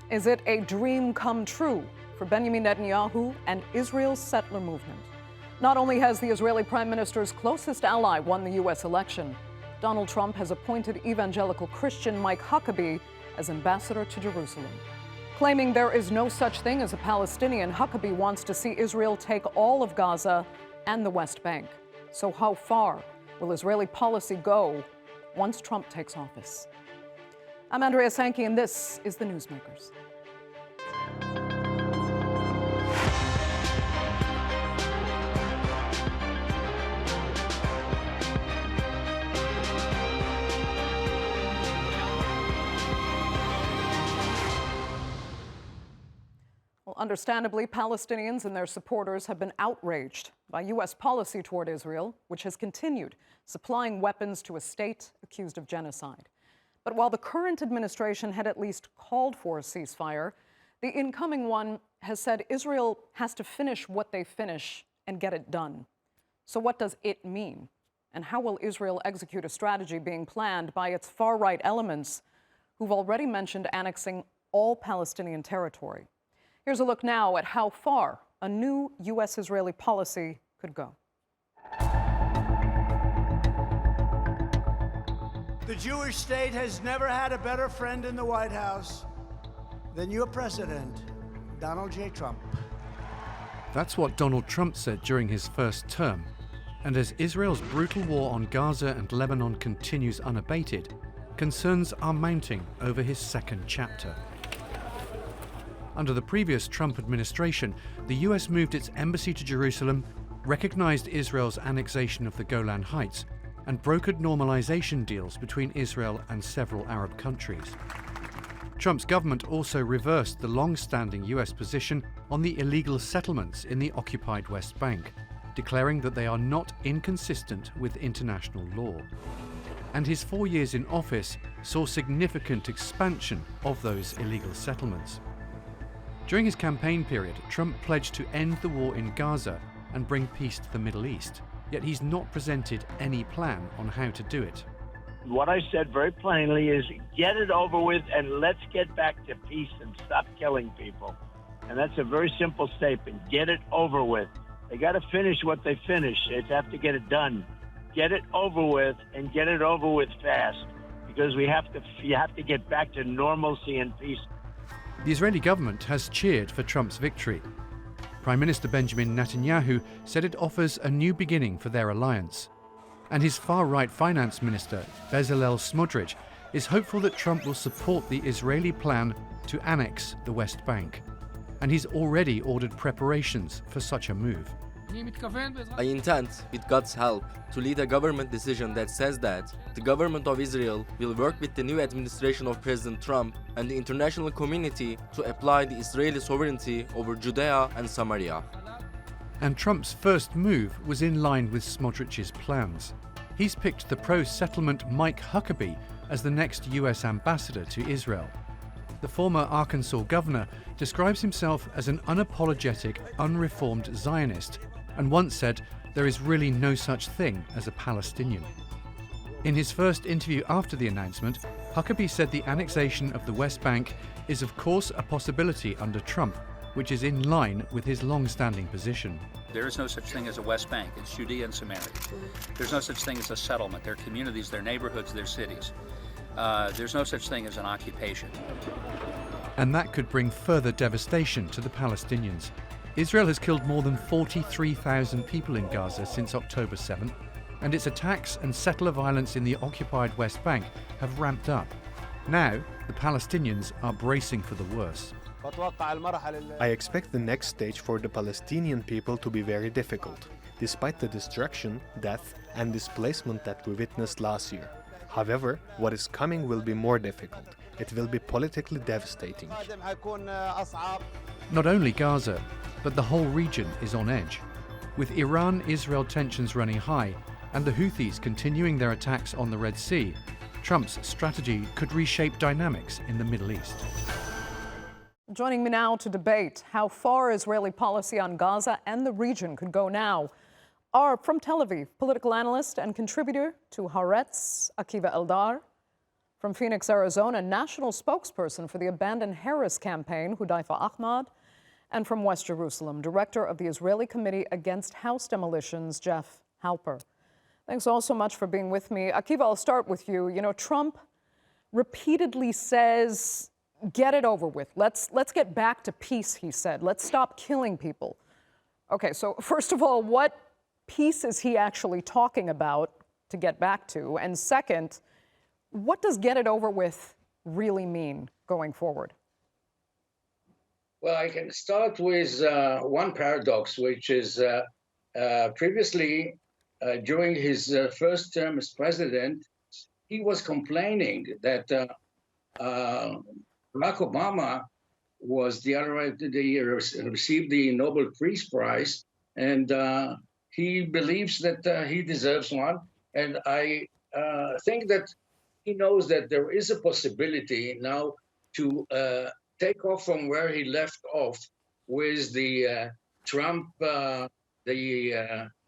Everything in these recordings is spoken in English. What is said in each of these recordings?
Is it a dream come true for Benjamin Netanyahu and Israel's settler movement? Not only has the Israeli Prime Minister's closest ally won the U.S. election, Donald Trump has appointed evangelical Christian Mike Huckabee as ambassador to Jerusalem. Claiming there is no such thing as a Palestinian, Huckabee wants to see Israel take all of Gaza and the West Bank. So how far will Israeli policy go once Trump takes office? I'm Andrea Sankey, and this is the Newsmakers. Well, understandably, Palestinians and their supporters have been outraged by U.S. policy toward Israel, which has continued supplying weapons to a state accused of genocide. But while the current administration had at least called for a ceasefire, the incoming one has said Israel has to finish what they finish and get it done. So what does it mean? And how will Israel execute a strategy being planned by its far-right elements who've already mentioned annexing all Palestinian territory? Here's a look now at how far a new U.S.-Israeli policy could go. The Jewish state has never had a better friend in the White House than your president, Donald J. Trump. That's what Donald Trump said during his first term. And as Israel's brutal war on Gaza and Lebanon continues unabated, concerns are mounting over his second chapter. Under the previous Trump administration, the US moved its embassy to Jerusalem, recognized Israel's annexation of the Golan Heights, and brokered normalization deals between Israel and several Arab countries. Trump's government also reversed the long-standing US position on the illegal settlements in the occupied West Bank, declaring that they are not inconsistent with international law. And his 4 years in office saw significant expansion of those illegal settlements. During his campaign period, Trump pledged to end the war in Gaza and bring peace to the Middle East. Yet he's not presented any plan on how to do it. What I said very plainly is get it over with and let's get back to peace and stop killing people. And that's a very simple statement. Get it over with. They got to finish what they finish. They have to get it done. Get it over with and get it over with fast, because you have to get back to normalcy and peace. The Israeli government has cheered for Trump's victory. Prime Minister Benjamin Netanyahu said it offers a new beginning for their alliance. And his far-right finance minister, Bezalel Smotrich, is hopeful that Trump will support the Israeli plan to annex the West Bank. And he's already ordered preparations for such a move. I intend, with God's help, to lead a government decision that says that the government of Israel will work with the new administration of President Trump and the international community to apply the Israeli sovereignty over Judea and Samaria. And Trump's first move was in line with Smotrich's plans. He's picked the pro-settlement Mike Huckabee as the next US ambassador to Israel. The former Arkansas governor describes himself as an unapologetic, unreformed Zionist, and once said there is really no such thing as a Palestinian. In his first interview after the announcement, Huckabee said the annexation of the West Bank is of course a possibility under Trump, which is in line with his long-standing position. There is no such thing as a West Bank. It's Judea and Samaria. There's no such thing as a settlement. They're communities, they're neighborhoods, they're cities. There's no such thing as an occupation. And that could bring further devastation to the Palestinians. Israel has killed more than 43,000 people in Gaza since October 7th, and its attacks and settler violence in the occupied West Bank have ramped up. Now, the Palestinians are bracing for the worst. I expect the next stage for the Palestinian people to be very difficult, despite the destruction, death, and displacement that we witnessed last year. However, what is coming will be more difficult. It will be politically devastating. Not only Gaza, but the whole region is on edge. With Iran-Israel tensions running high and the Houthis continuing their attacks on the Red Sea, Trump's strategy could reshape dynamics in the Middle East. Joining me now to debate how far Israeli policy on Gaza and the region could go now are, from Tel Aviv, political analyst and contributor to Haaretz, Akiva Eldar, From Phoenix, Arizona, national spokesperson for the Abandon Harris campaign, Hudhayfah Ahmad. And from West Jerusalem, director of the Israeli Committee Against House Demolitions, Jeff Halper. Thanks all so much for being with me. Akiva, I'll start with you. You know, Trump repeatedly says, get it over with. Let's get back to peace, he said. Let's stop killing people. Okay, so first of all, what peace is he actually talking about to get back to? And second, what does get it over with really mean going forward? Well, I can start with one paradox, which is previously, during his first term as president, he was complaining that Barack Obama was received the Nobel Peace Prize, and he believes that he deserves one. And I think that he knows that there is a possibility now to take off from where he left off with the Trump, the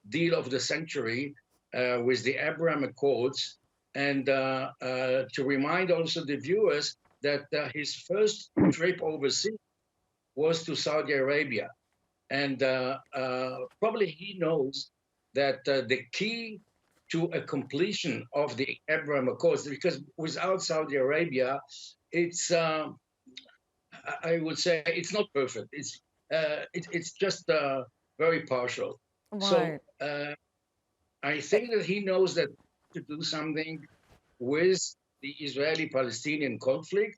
deal of the century, with the Abraham Accords, and to remind also the viewers that his first trip overseas was to Saudi Arabia. And probably he knows that the key to a completion of the Abraham Accords, because without Saudi Arabia, it's I would say it's not perfect. It's just very partial. Right. So I think that he knows that to do something with the Israeli-Palestinian conflict,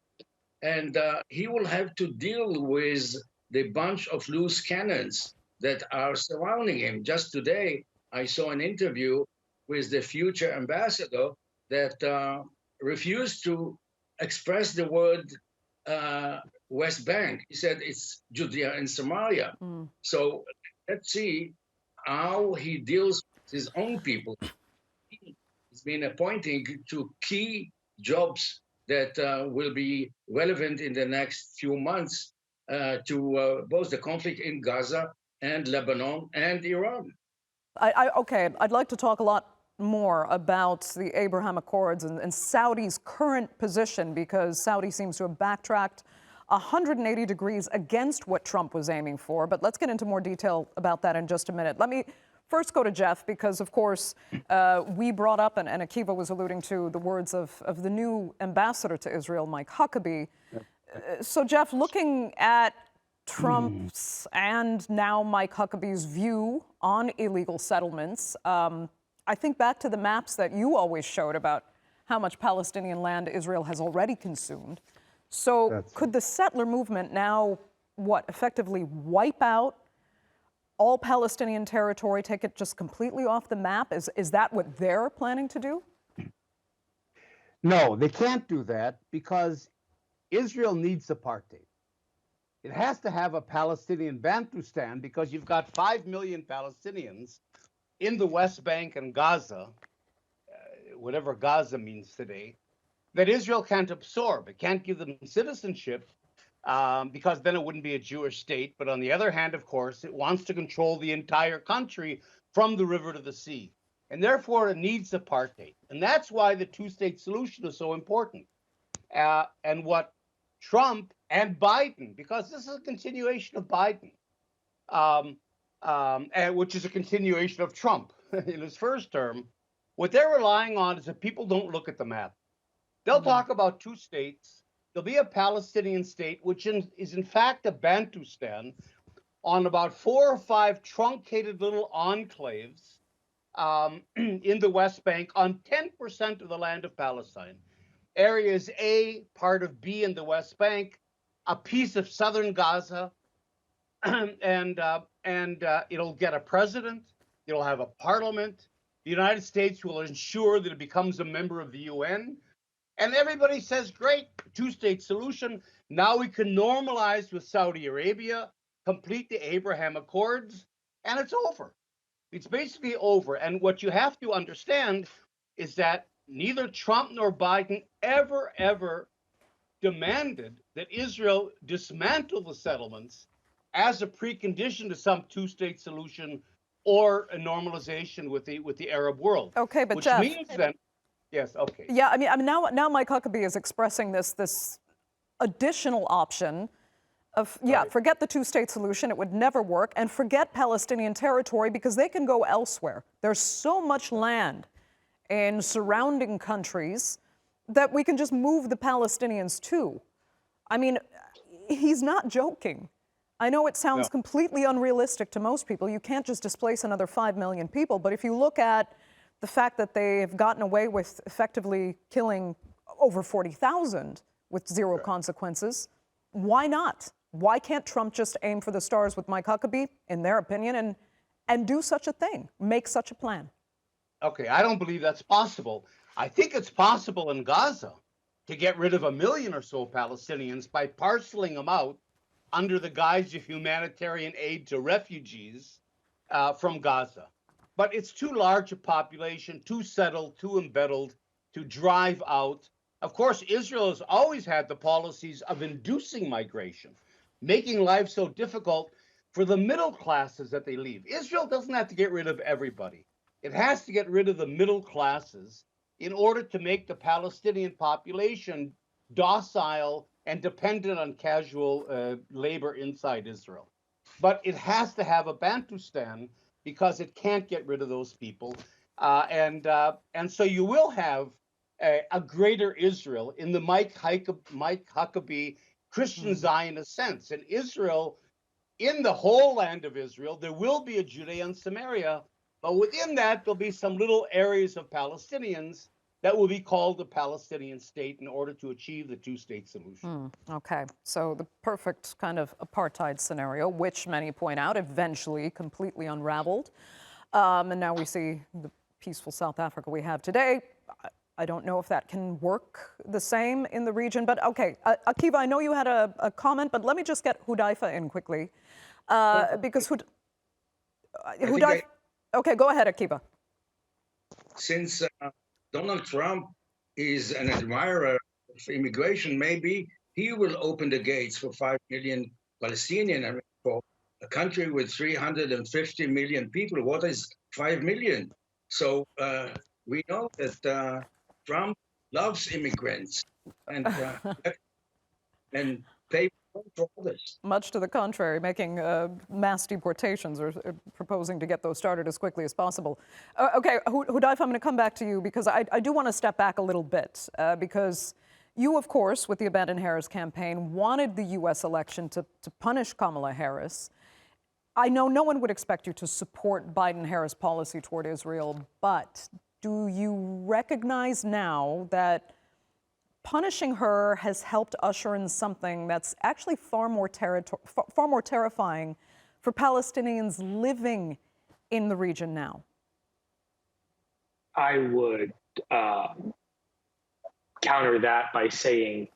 and he will have to deal with the bunch of loose cannons that are surrounding him. Just today, I saw an interview with the future ambassador that refused to express the word West Bank. He said it's Judea and Samaria. So let's see how he deals with his own people. He's been appointing to key jobs that will be relevant in the next few months to both the conflict in Gaza and Lebanon and Iran. Okay, I'd like to talk a lot more about the Abraham Accords and Saudi's current position, because Saudi seems to have backtracked 180 degrees against what Trump was aiming for. But let's get into more detail about that in just a minute. Let me first go to Jeff, because, of course, we brought up, and Akiva was alluding to, the words of the new ambassador to Israel, Mike Huckabee. So, Jeff, looking at Trump's and now Mike Huckabee's view on illegal settlements, I think back to the maps that you always showed about how much Palestinian land Israel has already consumed. So could the settler movement now, effectively wipe out all Palestinian territory, take it just completely off the map? Is that what they're planning to do? No, they can't do that, because Israel needs apartheid. It has to have a Palestinian Bantustan, because you've got 5 million Palestinians in the West Bank and Gaza, whatever Gaza means today, that Israel can't absorb. It can't give them citizenship, because then it wouldn't be a Jewish state. But on the other hand, of course, it wants to control the entire country from the river to the sea. And therefore, it needs apartheid. And that's why the two-state solution is so important. And what Trump and Biden, because this is a continuation of Biden, which is a continuation of Trump in his first term, what they're relying on is that people don't look at the map. They'll talk about two states. There'll be a Palestinian state, which is in fact a Bantustan, on about 4 or 5 truncated little enclaves in the West Bank on 10% of the land of Palestine. Areas A, part of B in the West Bank, a piece of southern Gaza, and it'll get a president. It'll have a parliament. The United States will ensure that it becomes a member of the UN. And everybody says, great, two-state solution. Now we can normalize with Saudi Arabia, complete the Abraham Accords, and it's over. It's basically over. And what you have to understand is that neither Trump nor Biden ever demanded that Israel dismantle the settlements as a precondition to some two-state solution or a normalization with the Arab world. Okay, but which Jeff, means then, Yes, okay. Yeah, I mean now Mike Huckabee is expressing this additional option of, forget the two-state solution, it would never work, and forget Palestinian territory because they can go elsewhere. There's so much land in surrounding countries that we can just move the Palestinians to. I mean, he's not joking. I know it sounds completely unrealistic to most people. You can't just displace another 5 million people, but if you look at the fact that they've gotten away with effectively killing over 40,000 with zero consequences, why not? Why can't Trump just aim for the stars with Mike Huckabee, in their opinion, and do such a thing, make such a plan? Okay, I don't believe that's possible. I think it's possible in Gaza to get rid of 1 million or so Palestinians by parceling them out under the guise of humanitarian aid to refugees from Gaza. But it's too large a population, too settled, too embedded to drive out. Of course, Israel has always had the policies of inducing migration, making life so difficult for the middle classes that they leave. Israel doesn't have to get rid of everybody. It has to get rid of the middle classes in order to make the Palestinian population docile and dependent on casual labor inside Israel. But it has to have a Bantustan because it can't get rid of those people. And so you will have a greater Israel in the Mike Huckabee Christian Zionist sense. In Israel, in the whole land of Israel, there will be a Judea and Samaria, but within that, there'll be some little areas of Palestinians that will be called the Palestinian state in order to achieve the two-state solution. Okay, so the perfect kind of apartheid scenario, which many point out eventually completely unraveled. And now we see the peaceful South Africa we have today. I don't know if that can work the same in the region, but okay. Akiva, I know you had a comment, but let me just get Hudhayfah in quickly. Because Hudhayfah... Okay, go ahead, Akiva. Since Donald Trump is an admirer of immigration, maybe he will open the gates for 5 million Palestinians. I mean, for a country with 350 million people, what is 5 million? So we know that Trump loves immigrants and pay for others. Much to the contrary, making mass deportations or proposing to get those started as quickly as possible. Okay, Hudhayfah, I'm going to come back to you because I do want to step back a little bit because you, of course, with the Abandon Harris campaign, wanted the U.S. election to punish Kamala Harris. I know no one would expect you to support Biden-Harris policy toward Israel, but do you recognize now that punishing her has helped usher in something that's actually far more terrifying for Palestinians living in the region now? I would counter that by saying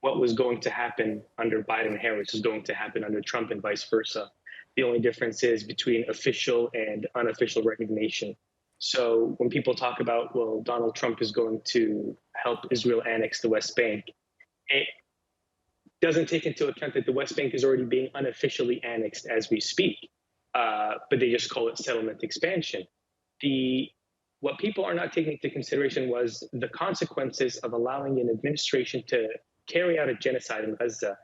what was going to happen under Biden-Harris is going to happen under Trump and vice versa. The only difference is between official and unofficial recognition. So when people talk about, well, Donald Trump is going to help Israel annex the West Bank, it doesn't take into account that the West Bank is already being unofficially annexed as we speak, but they just call it settlement expansion. What people are not taking into consideration was the consequences of allowing an administration to carry out a genocide in Gaza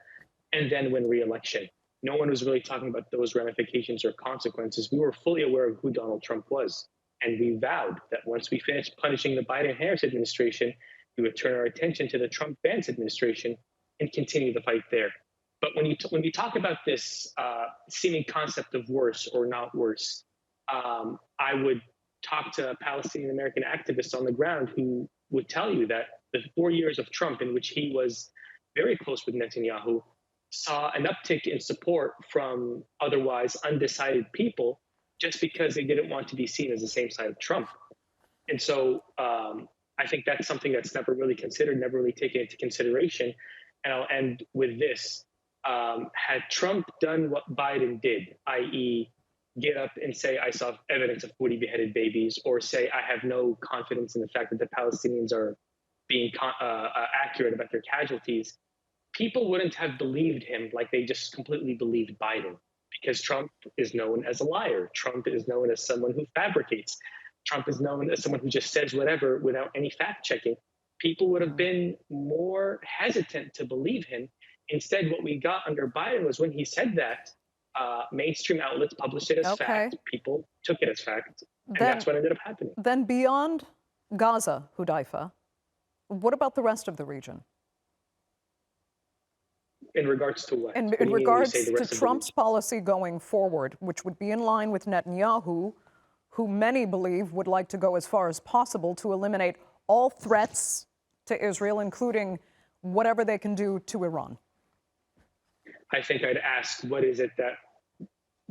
and then win re-election. No one was really talking about those ramifications or consequences. We were fully aware of who Donald Trump was. And we vowed that once we finished punishing the Biden-Harris administration, we would turn our attention to the Trump-Vance administration and continue the fight there. But when we talk about this seeming concept of worse or not worse, I would talk to Palestinian American activists on the ground who would tell you that the 4 years of Trump, in which he was very close with Netanyahu, saw an uptick in support from otherwise undecided people just because they didn't want to be seen as the same side of Trump. And so I think that's something that's never really considered, never really taken into consideration. And I'll end with this. Had Trump done what Biden did, i.e. get up and say, I saw evidence of 40 beheaded babies, or say, I have no confidence in the fact that the Palestinians are being accurate about their casualties, people wouldn't have believed him like they just completely believed Biden. Because Trump is known as a liar. Trump is known as someone who fabricates. Trump is known as someone who just says whatever without any fact checking. People would have been more hesitant to believe him. Instead, what we got under Biden was when he said that, mainstream outlets published it as fact. People took it as fact, and that's what ended up happening. Then beyond Gaza, Hudhayfah, what about the rest of the region? In regards to what? In What do you mean when you regards say the rest to of the Trump's region? policy going forward, which would be in line with Netanyahu, who many believe would like to go as far as possible to eliminate all threats to Israel, including whatever they can do to Iran. I think I'd ask, what is it that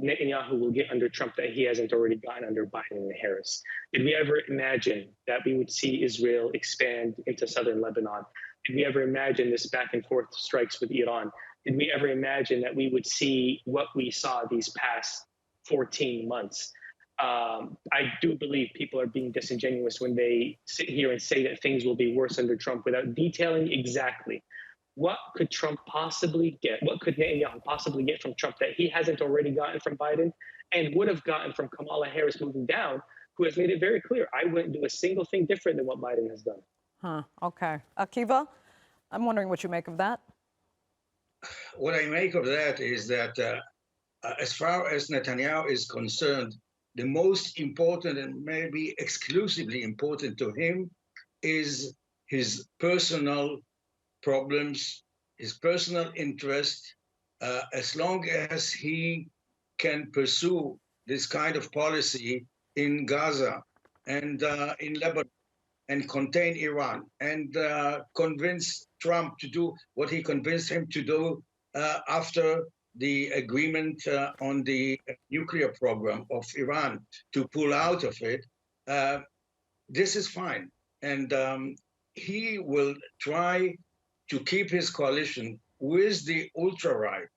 Netanyahu will get under Trump that he hasn't already gotten under Biden and Harris? Did we ever imagine that we would see Israel expand into southern Lebanon? Did we ever imagine this back and forth strikes with Iran? Did we ever imagine that we would see what we saw these past 14 months? I do believe people are being disingenuous when they sit here and say that things will be worse under Trump without detailing exactly what could Trump possibly get, what could Netanyahu possibly get from Trump that he hasn't already gotten from Biden and would have gotten from Kamala Harris moving down, who has made it very clear, I wouldn't do a single thing different than what Biden has done. Okay. Akiva, I'm wondering what you make of that. What I make of that is that as far as Netanyahu is concerned, the most important and maybe exclusively important to him is his personal problems, his personal interest. As long as he can pursue this kind of policy in Gaza and in Lebanon and contain Iran and convince Trump to do what he convinced him to do after the agreement on the nuclear program of Iran to pull out of it, this is fine. And he will try to keep his coalition with the ultra-right,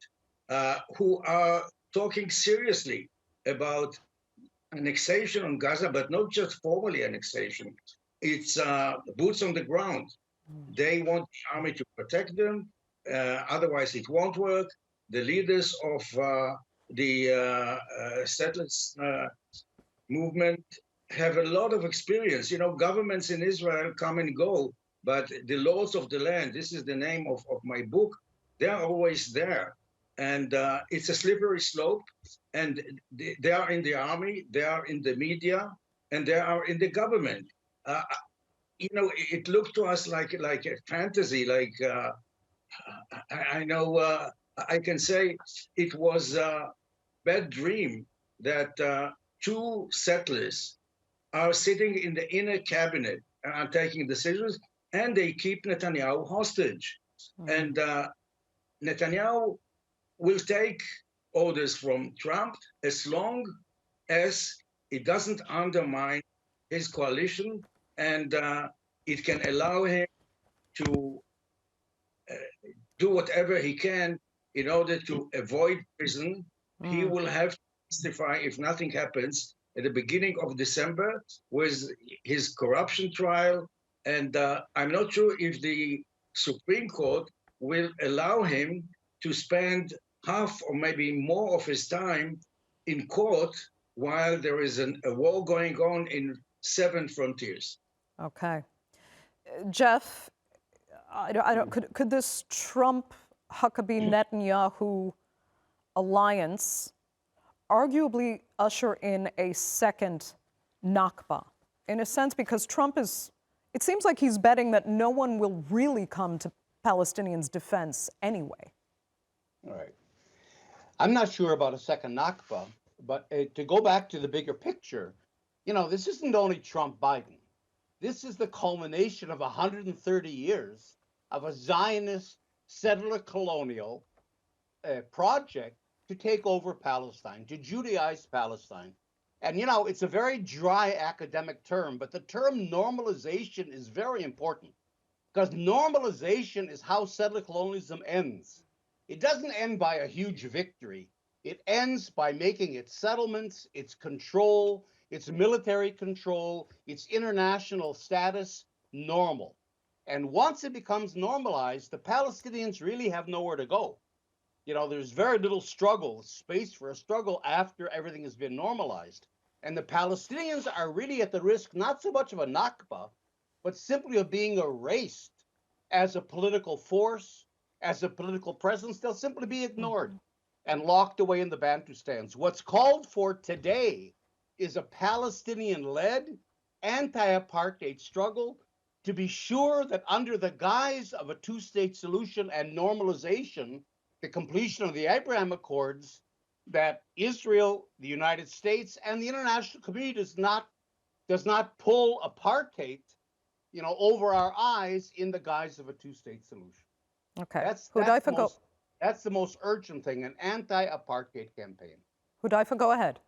who are talking seriously about annexation on Gaza, but not just formally annexation. It's boots on the ground. They want the army to protect them, otherwise it won't work. The leaders of the settlers movement have a lot of experience. You know, governments in Israel come and go, but the lords of the land, this is the name of my book, they're always there. And it's a slippery slope. And they are in the army, they are in the media, and they are in the government. You know, it looked to us like a fantasy, like I know I can say it was a bad dream that two settlers are sitting in the inner cabinet and are taking decisions, and they keep Netanyahu hostage. And Netanyahu will take orders from Trump as long as it doesn't undermine his coalition and it can allow him to do whatever he can in order to avoid prison. He will have to testify if nothing happens at the beginning of December with his corruption trial. And I'm not sure if the Supreme Court will allow him to spend half or maybe more of his time in court while there is a war going on in 7 frontiers. Okay. Jeff, could this Trump-Huckabee-Netanyahu alliance arguably usher in a second Nakba? In a sense, because Trump is, it seems like he's betting that no one will really come to Palestinians' defense anyway. All right. I'm not sure about a second Nakba, but to go back to the bigger picture, you know, this isn't only Trump-Biden. This is the culmination of 130 years of a Zionist settler colonial project to take over Palestine, to Judaize Palestine. And, you know, it's a very dry academic term, but the term normalization is very important because normalization is how settler colonialism ends. It doesn't end by a huge victory. It ends by making its settlements, its control, its military control, its international status normal. And once it becomes normalized, the Palestinians really have nowhere to go. You know, there's very little struggle, space for a struggle after everything has been normalized. And the Palestinians are really at the risk, not so much of a Nakba, but simply of being erased as a political force, as a political presence. They'll simply be ignored and locked away in the Bantustans. What's called for today is a Palestinian-led anti-apartheid struggle to be sure that under the guise of a two-state solution and normalization, the completion of the Abraham Accords, that Israel, the United States, and the international community does not pull apartheid, over our eyes in the guise of a two-state solution. Okay. That's the most urgent thing, an anti-apartheid campaign. Hudhayfah, go ahead.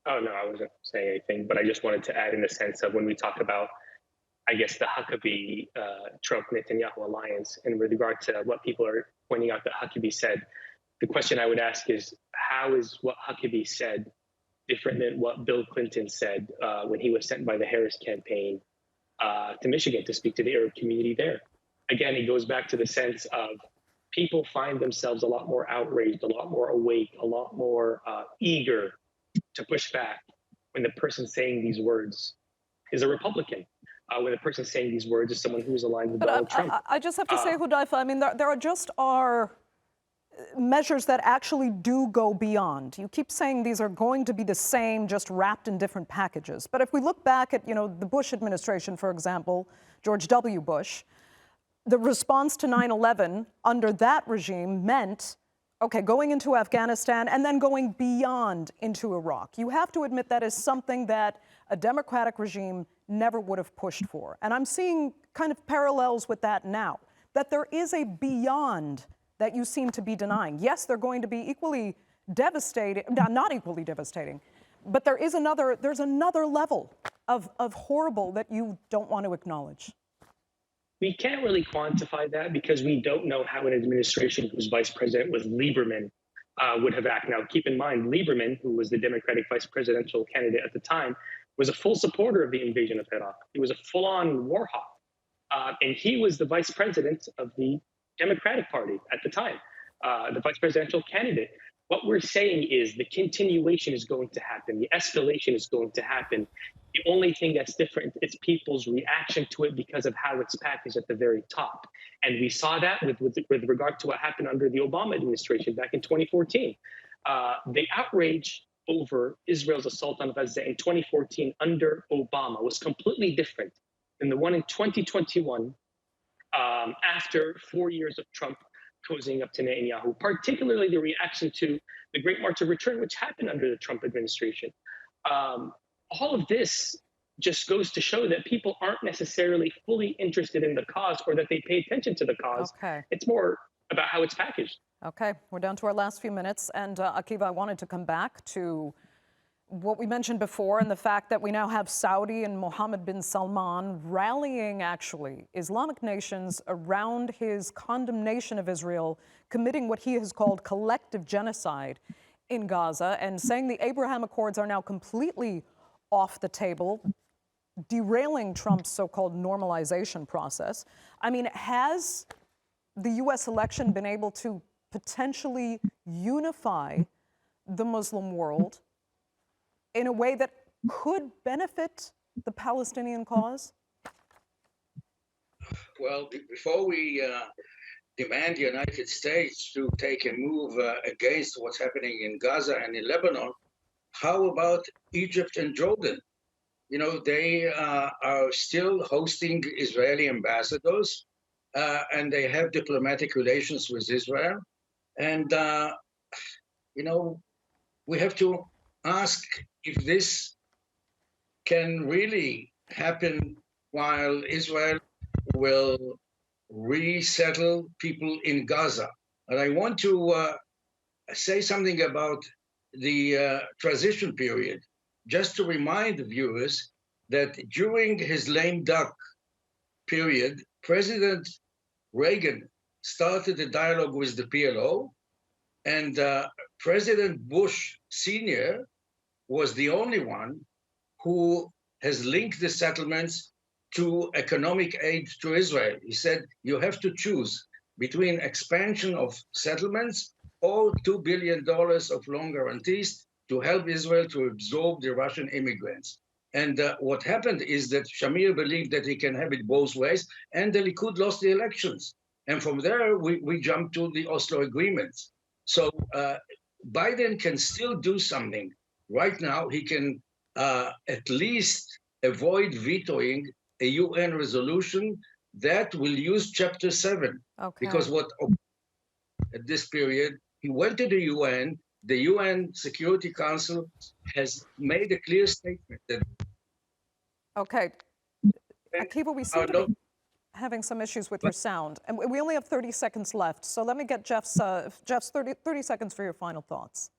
Oh, no, I wasn't saying anything, but I just wanted to add in the sense of when we talk about, I guess, the Huckabee, Trump-Netanyahu alliance, and with regard to what people are pointing out that Huckabee said, the question I would ask is, how is what Huckabee said different than what Bill Clinton said when he was sent by the Harris campaign to Michigan to speak to the Arab community there? Again, it goes back to the sense of people find themselves a lot more outraged, a lot more awake, a lot more eager to push back when the person saying these words is a Republican. When the person saying these words is someone who is aligned with Donald Trump. I just have to say, Hudhayfah, I mean, there are measures that actually do go beyond. You keep saying these are going to be the same, just wrapped in different packages. But if we look back at, the Bush administration, for example, George W. Bush, the response to 9/11 under that regime meant, okay, going into Afghanistan and then going beyond into Iraq. You have to admit that is something that a democratic regime never would have pushed for. And I'm seeing kind of parallels with that now, that there is a beyond that you seem to be denying. Yes, they're going to be equally devastating, not equally devastating, but there's another level of horrible that you don't want to acknowledge. We can't really quantify that because we don't know how an administration whose vice president was Lieberman would have acted. Now, keep in mind, Lieberman, who was the Democratic vice presidential candidate at the time, was a full supporter of the invasion of Iraq. He was a full-on war hawk. And he was the vice president of the Democratic Party at the time, the vice presidential candidate. What we're saying is the continuation is going to happen. The escalation is going to happen. The only thing that's different is people's reaction to it because of how it's packaged at the very top. And we saw that with regard to what happened under the Obama administration back in 2014. The outrage over Israel's assault on Gaza in 2014 under Obama was completely different than the one in 2021 after 4 years of Trump cozying up to Netanyahu, particularly the reaction to the Great March of Return, which happened under the Trump administration. All of this just goes to show that people aren't necessarily fully interested in the cause or that they pay attention to the cause. Okay. It's more about how it's packaged. Okay, we're down to our last few minutes. And Akiva, I wanted to come back to what we mentioned before and the fact that we now have Saudi and Mohammed bin Salman rallying, actually, Islamic nations around his condemnation of Israel committing what he has called collective genocide in Gaza and saying the Abraham Accords are now completely off the table, derailing Trump's so-called normalization process. I mean, has the U.S. election been able to potentially unify the Muslim world in a way that could benefit the Palestinian cause? Well, before we demand the United States to take a move against what's happening in Gaza and in Lebanon, how about Egypt and Jordan? They are still hosting Israeli ambassadors, and they have diplomatic relations with Israel. And, we have to ask if this can really happen while Israel will resettle people in Gaza. And I want to say something about the transition period, just to remind the viewers that during his lame duck period, President Reagan started a dialogue with the PLO, and President Bush Sr. was the only one who has linked the settlements to economic aid to Israel. He said, you have to choose between expansion of settlements or $2 billion of loan guarantees to help Israel to absorb the Russian immigrants. And what happened is that Shamir believed that he can have it both ways, and the Likud lost the elections. And from there, we jumped to the Oslo agreements. So Biden can still do something. Right now, he can at least avoid vetoing a UN resolution that will use Chapter 7. Okay. Because at this period, he went to the UN Security Council has made a clear statement that... Okay. Akiva, we seem to be having some issues with your sound, and we only have 30 seconds left. So let me get Jeff's 30 seconds for your final thoughts.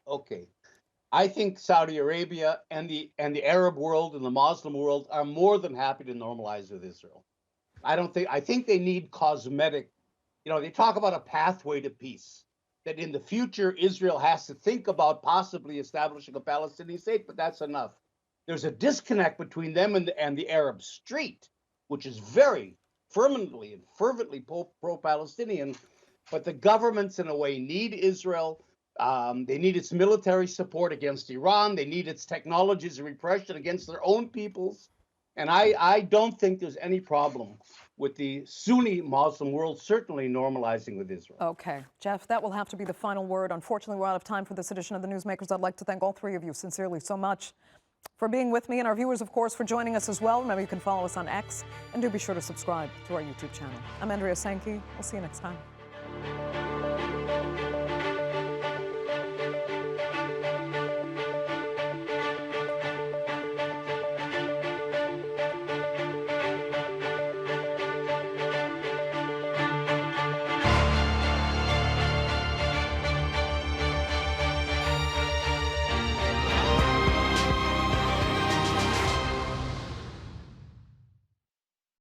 Okay. I think Saudi Arabia and the Arab world and the Muslim world are more than happy to normalize with Israel. I think they need cosmetic, they talk about a pathway to peace, that in the future Israel has to think about possibly establishing a Palestinian state, but that's enough. There's a disconnect between them and the Arab street, which is very firmly and fervently pro-Palestinian, but the governments in a way need Israel. They need its military support against Iran. They need its technologies of repression against their own peoples. And I don't think there's any problem with the Sunni Muslim world certainly normalizing with Israel. Okay. Jeff, that will have to be the final word. Unfortunately, we're out of time for this edition of the Newsmakers. I'd like to thank all three of you sincerely so much for being with me, and our viewers, of course, for joining us as well. Remember, you can follow us on X, and do be sure to subscribe to our YouTube channel. I'm Andrea Sankey. We'll see you next time.